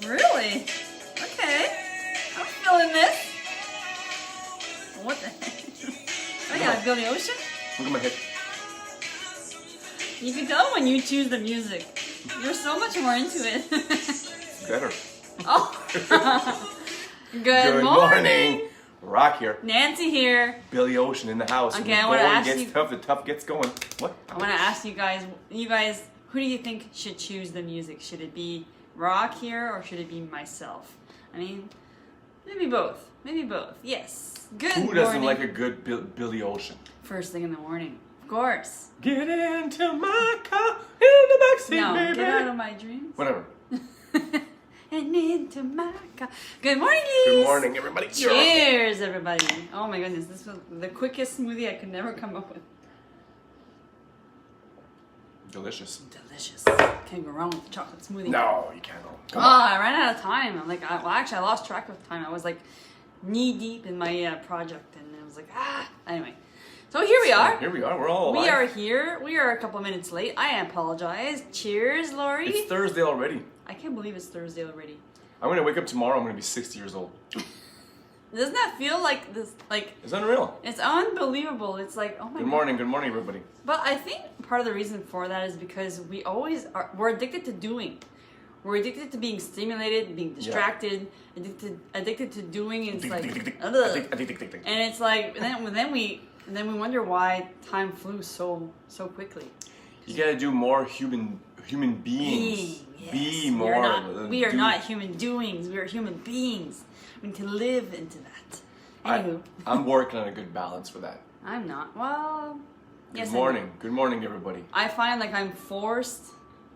Really? Okay. I'm feeling this. What the heck? I got Billy Ocean. Look at my head. You can tell when you choose the music. You're so much more into it. Better. Oh. Good morning. Rock here. Nancy here. Billy Ocean in the house. Okay, When I the wanna going ask gets you- tough, the tough gets going. What? I want to ask you guys, who do you think should choose the music? Should it be rock here or should it be myself? I mean, maybe both. Maybe both. Yes. Good Who doesn't morning. like a good Billy Ocean? First thing in the morning. Of course. Get into my car in the backseat, No, baby. get out of my dreams. Whatever. And into my car. Good morning, Good morning, everybody. Cheers, everybody. Oh my goodness, this was the quickest smoothie I could never come up with. Delicious. Delicious. Can't go wrong with the chocolate smoothie. No, you can't. Come Oh, on. I ran out of time. I'm like, actually, I lost track of time. I was like knee deep in my project, and I was like, Anyway, so here we are. Here we are. We're all alive. We are here. We are a couple minutes late. I apologize. Cheers, Lori. It's Thursday already. I can't believe it's Thursday already. I'm going to wake up tomorrow. I'm going to be 60 years old. Doesn't that feel like this? Like It's unreal. it's unbelievable. It's like, oh my Good god. morning. Good morning, everybody. But I think part of the reason for that is because we're addicted to doing. We're addicted to being stimulated, being distracted, addicted to doing. And it's like, ugh. And it's like then we wonder why time flew so quickly. You got to do more human beings. Yes. Be more. We are not human doings. We are human beings. We need to live into that. Anywho, I'm working on a good balance for that. I'm not. Well, yes. Good morning. Good morning, everybody. I find like I'm forced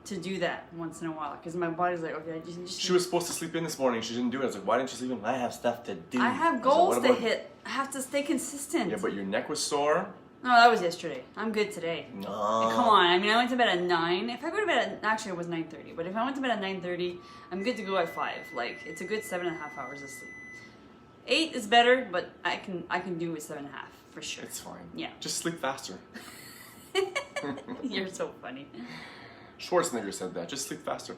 to do that once in a while because my body's like, okay, I just She was supposed to sleep in this morning. She didn't do it. I was like, why didn't you sleep in? I have stuff to do. I have was like, goals what to about- hit. I have to stay consistent. Yeah, but your neck was sore. No, that was yesterday. I'm good today. No. Come on. I mean, I went to bed at 9. If I go to bed at... Actually, it was 9:30. But if I went to bed at 9:30, I'm good to go at 5. Like, it's a good 7.5 hours of sleep. 8 is better, but I can do with 7.5 for sure. It's fine. Yeah. Just sleep faster. You're so funny. Schwarzenegger said that. Just sleep faster.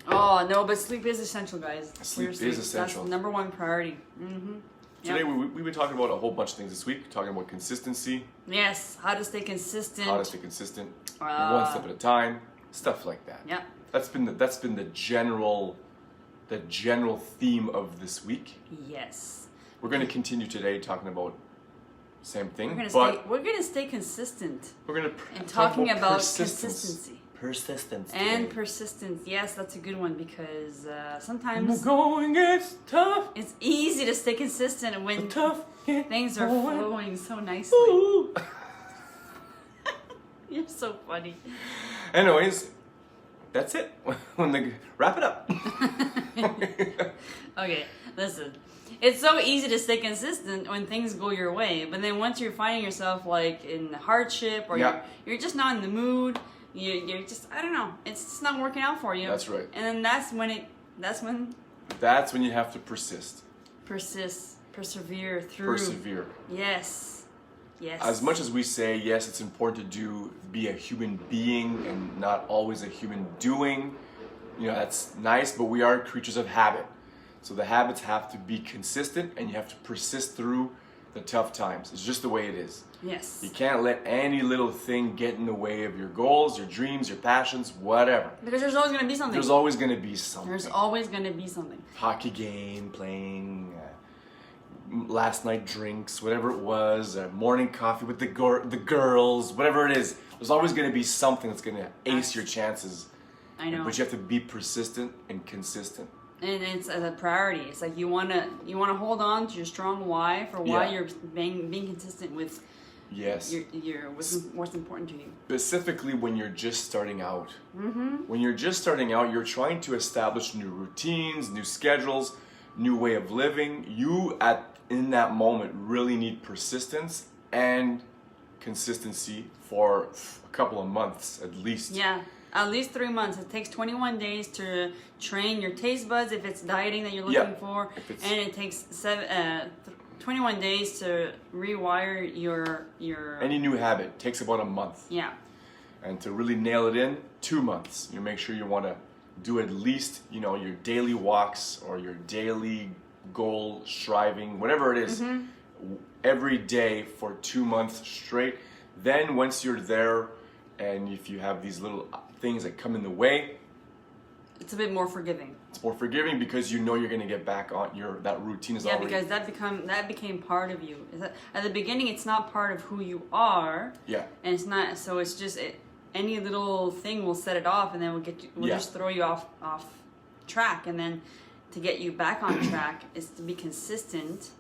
Oh, no, but sleep is essential, guys. Sleep is Seriously, essential. That's number one priority. Mm-hmm. Today we've been talking about a whole bunch of things this week. Talking about consistency, Yes, how to stay consistent. how to stay consistent, Ah. one step at a time, stuff like that. Yeah. That's been the general theme of this week. Yes. We're going to continue today talking about same thing, We're gonna stay consistent we're going to and talk talking about persistence. consistency. Persistence. And today. persistence. Yes, that's a good one because When the sometimes going gets tough, it's easy to stay consistent when things are flowing so nicely. Ooh. You're so funny. Anyways, that's it. Wrap it up. Okay, listen. It's so easy to stay consistent when things go your way, but then once you're finding yourself like in hardship or Yeah. you're just not in the mood, you're just, I don't know, it's just not working out for you. That's right. And then that's when That's when you have to persist. persevere through. Persevere. Yes. Yes. As much as we say, yes, it's important to be a human being and not always a human doing, that's nice, but we are creatures of habit. So the habits have to be consistent and you have to persist through the tough times. It's just the way it is. Yes. You can't let any little thing get in the way of your goals, your dreams, your passions, whatever. Because there's always going to be something. There's always going to be something. There's always going to be something. Hockey game, playing, last night drinks, whatever it was, morning coffee with the girls, whatever it is. There's always going to be something that's going to ace your chances. I know. But you have to be persistent and consistent. And it's a priority. It's like you wanna hold on to your strong why for why Yeah. you're being consistent with Yes. your what's important to you. Specifically when you're just starting out. Mm-hmm. When you're just starting out, you're trying to establish new routines, new schedules, new way of living. You in that moment really need persistence and consistency for a couple of months at least. Yeah. At least 3 months. It takes 21 days to train your taste buds if it's dieting that you're looking for, and it takes 21 days to rewire your. Any new habit takes about a month. Yeah. And to really nail it in, 2 months. You make sure you want to do at least, you know, your daily walks or your daily goal striving, whatever it is, every day for 2 months straight. Then once you're there, and if you have these little things that come in the way, it's a bit more forgiving. It's more forgiving because you know you're going to get back on that routine is already. Because that became part of you. At the beginning, it's not part of who you are. Yeah. And it's not. So it's just any little thing will set it off, and then we'll just throw you off track. And then to get you back on track is to be consistent,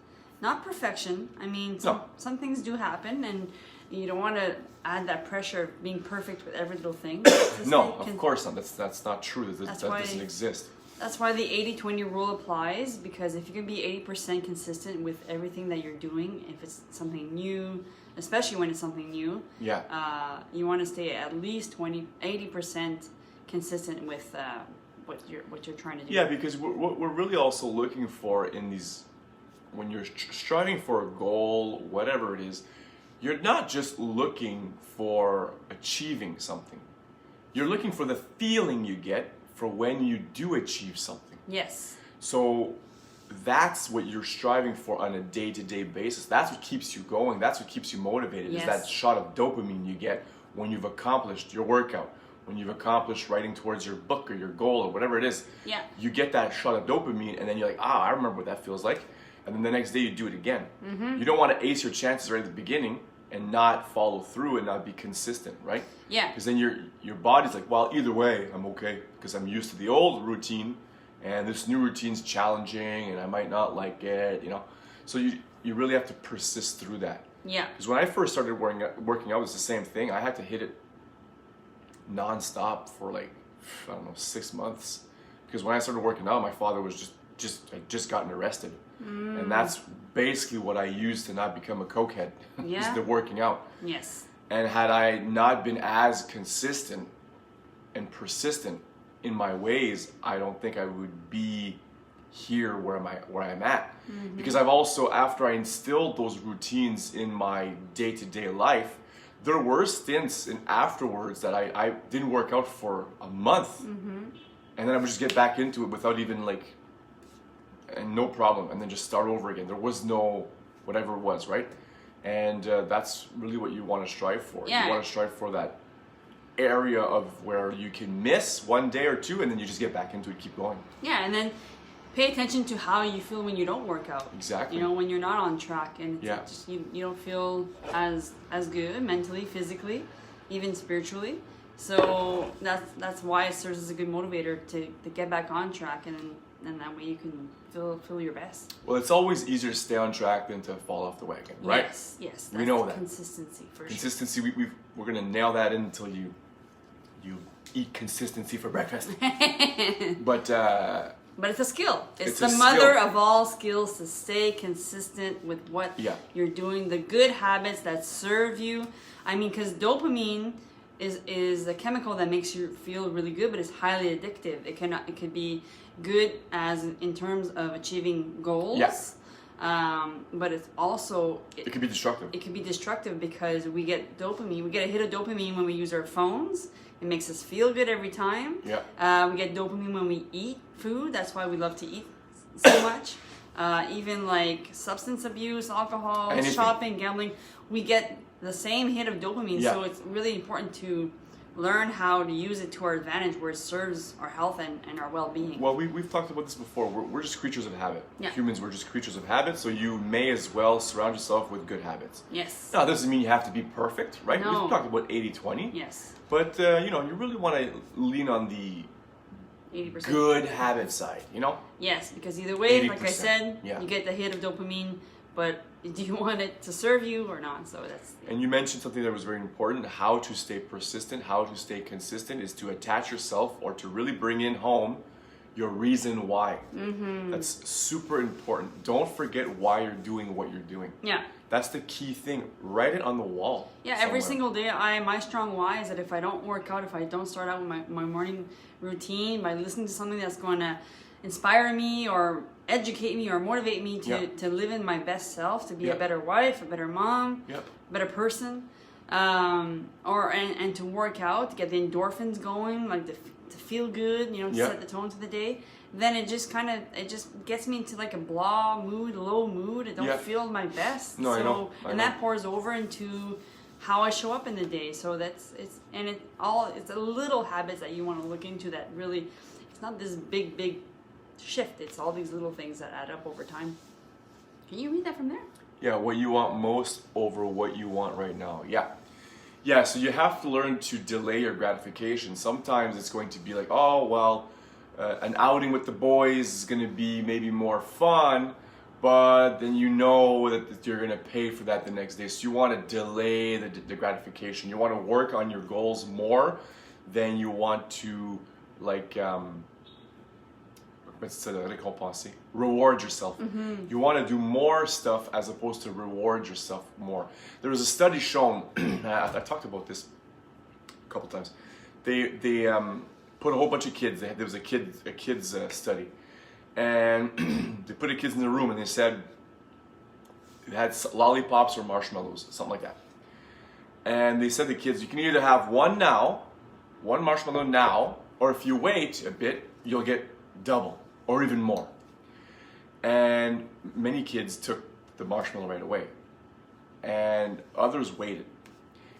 not perfection. I mean, some things do happen, and you don't want to add that pressure of being perfect with every little thing. No, of course not. That's not true. That doesn't exist. That's why the 80-20 rule applies, because if you can be 80% consistent with everything that you're doing, if it's something new, especially when it's something new, you want to stay at least 80% consistent with what you're trying to do. Yeah, because what we're really also looking for in these, when you're striving for a goal, whatever it is, you're not just looking for achieving something. You're looking for the feeling you get for when you do achieve something. Yes. So that's what you're striving for on a day-to-day basis. That's what keeps you going. That's what keeps you motivated. Yes. Is that shot of dopamine you get when you've accomplished your workout, when you've accomplished writing towards your book or your goal or whatever it is. Yeah. You get that shot of dopamine, and then you're like, I remember what that feels like. And then the next day you do it again. You don't want to ace your chances right at the beginning and not follow through and not be consistent, right? Yeah. Because then your body's like, well, either way, I'm okay because I'm used to the old routine, and this new routine's challenging, and I might not like it, you know. So you really have to persist through that. Yeah. Because when I first started working out, it was the same thing. I had to hit it nonstop for like, I don't know, 6 months. Because when I started working out, my father was just gotten arrested. And that's basically what I used to not become a cokehead. Yeah. Is the working out. Yes. And had I not been as consistent and persistent in my ways, I don't think I would be here where I'm at. Because I've also, after I instilled those routines in my day-to-day life, there were stints and afterwards that I didn't work out for a month. And then I would just get back into it without even and no problem, and then just start over again. There was no whatever it was, right? And that's really what you want to strive for. Yeah. You want to strive for that area of where you can miss 1 day or two, and then you just get back into it, keep going. Yeah, and then pay attention to how you feel when you don't work out. Exactly. You know, when you're not on track, and it's just, you don't feel as good mentally, physically, even spiritually. So that's why it serves as a good motivator to get back on track, and that way you can feel your best. Well, it's always easier to stay on track than to fall off the wagon, right? Yes. We know that. Consistency, for Consistency, we're going to nail that in until you eat consistency for breakfast. But it's a skill. It's a the mother skill. of all skills, to stay consistent with what you're doing, the good habits that serve you. I mean, because dopamine is a chemical that makes you feel really good, but it's highly addictive. It could be good as in terms of achieving goals. But it's also it can be destructive. It can be destructive because we get dopamine. We get a hit of dopamine when we use our phones. It makes us feel good every time. We get dopamine when we eat food. That's why we love to eat so much. Even like substance abuse, alcohol, shopping, gambling, we get the same hit of dopamine. So it's really important to learn how to use it to our advantage, where it serves our health and our well-being. Well, we've talked about this before. We're just creatures of habit. Yeah. Humans, we're just creatures of habit, so you may as well surround yourself with good habits. Yes. Now, that doesn't mean you have to be perfect, right? No. We've talked about 80-20. Yes. But, you really want to lean on the 80%. good habit side, you know? Yes, because either way, 80%. like I said, you get the hit of dopamine, but do you want it to serve you or not? So that's. And you mentioned something that was very important. How to stay persistent, how to stay consistent is to attach yourself, or to really bring in home your reason why. That's super important. Don't forget why you're doing what you're doing. Yeah. That's the key thing. Write it on the wall. Yeah, every single day, my strong why is that if I don't work out, if I don't start out with my morning routine by listening to something that's going to inspire me or educate me or motivate me to live in my best self, to be a better wife, a better mom, a better person, and to work out, to get the endorphins going, like to feel good, to set the tone for the day, then it just gets me into like a blah mood, low mood. I don't feel my best. No, I know. That pours over into how I show up in the day. So it's a little habits that you want to look into that really, it's not this big shift. It's all these little things that add up over time. Can you read that from there? Yeah, what you want most over what you want right now. Yeah, so you have to learn to delay your gratification. Sometimes it's going to be like, oh, well, an outing with the boys is going to be maybe more fun, but then you know that you're going to pay for that the next day. So you want to delay the gratification. You want to work on your goals more than you want to, like, reward yourself. You want to do more stuff as opposed to reward yourself more. There was a study shown, I talked about this a couple times. They put a whole bunch of kids. There was a kids study, and they put the kids in the room and they said they had lollipops or marshmallows, something like that. And they said to the kids, you can either have one marshmallow now, or if you wait a bit, you'll get double or even more. And many kids took the marshmallow right away, and others waited.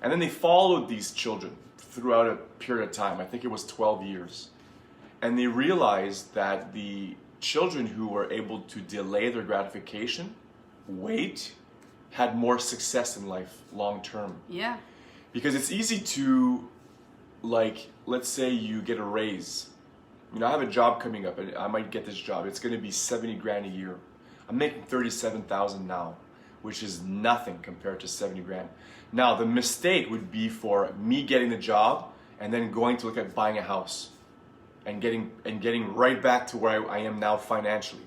And then they followed these children throughout a period of time. I think it was 12 years. And they realized that the children who were able to delay their gratification, had more success in life long term. Yeah. Because it's easy to, like, let's say you get a raise. I have a job coming up, and I might get this job. It's going to be 70 grand a year. I'm making 37,000 now, which is nothing compared to 70 grand. Now, the mistake would be for me getting the job and then going to look at buying a house and getting right back to where I am now financially.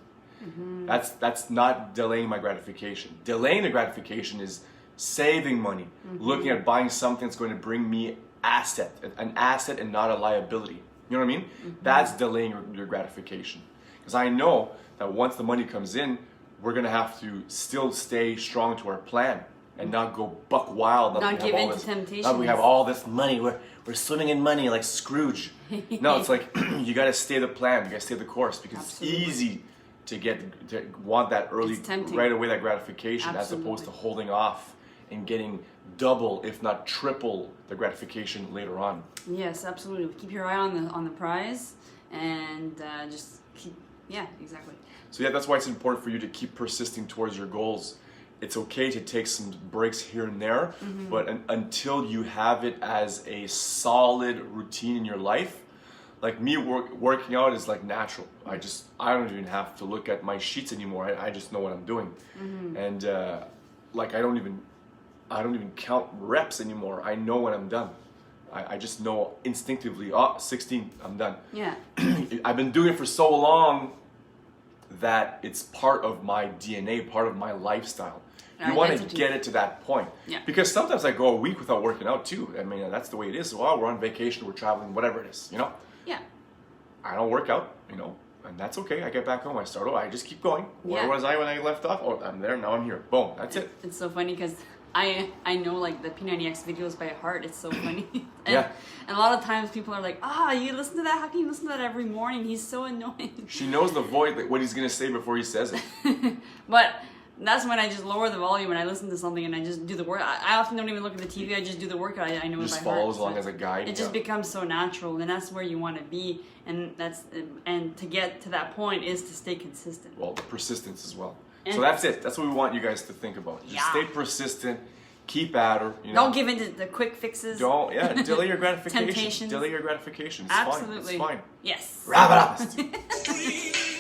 That's not delaying my gratification. Delaying the gratification is saving money, looking at buying something that's going to bring me an asset and not a liability. You know what I mean? That's delaying your gratification. Because I know that once the money comes in, we're going to have to still stay strong to our plan and not go buck wild. Not give in to temptation. Now we have all this money. We're swimming in money like Scrooge. No, it's like you got to stay the plan. You got to stay the course, because it's easy to want that early, right away, that gratification, as opposed to holding off and getting double, if not triple, the gratification later on. Yes, absolutely. Keep your eye on the prize, and just keep. Yeah, exactly. So that's why it's important for you to keep persisting towards your goals. It's okay to take some breaks here and there, but until you have it as a solid routine in your life, like me, working out is like natural. I don't even have to look at my sheets anymore. I just know what I'm doing, and like I don't even count reps anymore. I know when I'm done. I just know instinctively, 16, I'm done. Yeah. I've been doing it for so long that it's part of my DNA, part of my lifestyle. You want to get it to that point. Yeah. Because sometimes I go a week without working out too. I mean, that's the way it is. Well, we're on vacation, we're traveling, whatever it is, Yeah. I don't work out, and that's okay. I get back home, I start over, I just keep going. Where was I when I left off? Oh, I'm there, now I'm here. Boom, that's it. It's so funny because I know like the P90X videos by heart. It's so funny. And a lot of times people are like, you listen to that? How can you listen to that every morning? He's so annoying. She knows the voice, like, what he's going to say before he says it. But that's when I just lower the volume and I listen to something and I just do the work. I often don't even look at the TV. I just do the workout. I know it by heart. Just follows along as a guide. It just becomes so natural, and that's where you want to be. And to get to that point is to stay consistent. Well, the persistence as well. So that's it. That's what we want you guys to think about. Just stay persistent. Keep at her. Don't give in to the quick fixes. Delay your gratification. Temptations. Delay your gratification. It's Absolutely. fine. Yes. Wrap it up.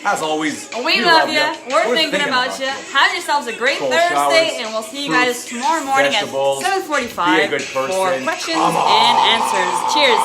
As always, we love you. We're thinking about you. Have yourselves a great Thursday, showers, and we'll see you guys tomorrow morning at 7:45 for questions and answers. Cheers.